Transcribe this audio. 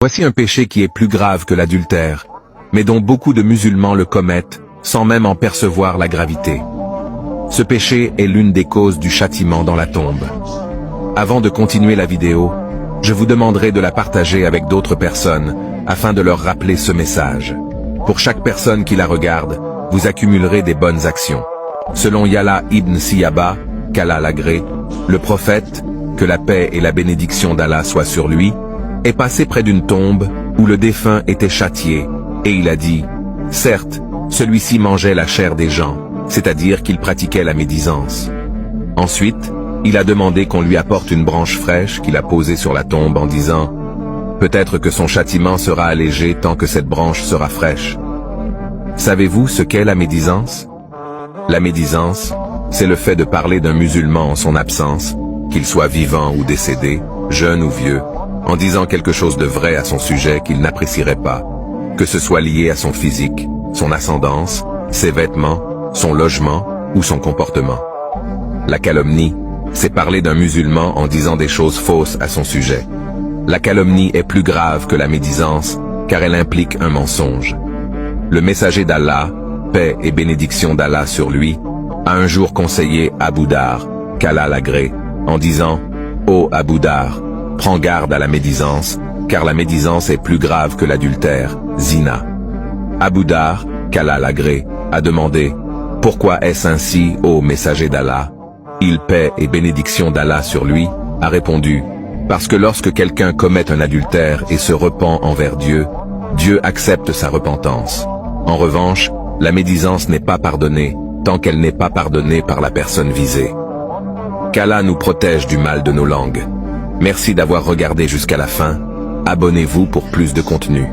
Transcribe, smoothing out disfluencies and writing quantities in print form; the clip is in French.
Voici un péché qui est plus grave que l'adultère, mais dont beaucoup de musulmans le commettent sans même en percevoir la gravité. Ce péché est l'une des causes du châtiment dans la tombe. Avant de continuer la vidéo, je vous demanderai de la partager avec d'autres personnes afin de leur rappeler ce message. Pour chaque personne qui la regarde, vous accumulerez des bonnes actions. Selon Yahya ibn Siyaba, qu'Allah l'agrée, le prophète, que la paix et la bénédiction d'Allah soient sur lui, est passé près d'une tombe où le défunt était châtié, et il a dit, « Certes, celui-ci mangeait la chair des gens, c'est-à-dire qu'il pratiquait la médisance. » Ensuite, il a demandé qu'on lui apporte une branche fraîche qu'il a posée sur la tombe en disant, « Peut-être que son châtiment sera allégé tant que cette branche sera fraîche. » Savez-vous ce qu'est la médisance? La médisance, c'est le fait de parler d'un musulman en son absence, qu'il soit vivant ou décédé, jeune ou vieux, en disant quelque chose de vrai à son sujet qu'il n'apprécierait pas, que ce soit lié à son physique, son ascendance, ses vêtements, son logement ou son comportement. La calomnie, c'est parler d'un musulman en disant des choses fausses à son sujet. La calomnie est plus grave que la médisance, car elle implique un mensonge. Le messager d'Allah, paix et bénédiction d'Allah sur lui, a un jour conseillé Abu Dar, qu'Allah l'agrée, en disant « Ô Abu Dar, prends garde à la médisance, car la médisance est plus grave que l'adultère, zina. » Abu Dar, qu'Allah l'agrée, a demandé « Pourquoi est-ce ainsi, ô messager d'Allah ?» Il, paix et bénédiction d'Allah sur lui, a répondu « Parce que lorsque quelqu'un commet un adultère et se repent envers Dieu, Dieu accepte sa repentance. En revanche, la médisance n'est pas pardonnée, tant qu'elle n'est pas pardonnée par la personne visée. » Qu'Allah nous protège du mal de nos langues. Merci d'avoir regardé jusqu'à la fin. Abonnez-vous pour plus de contenu.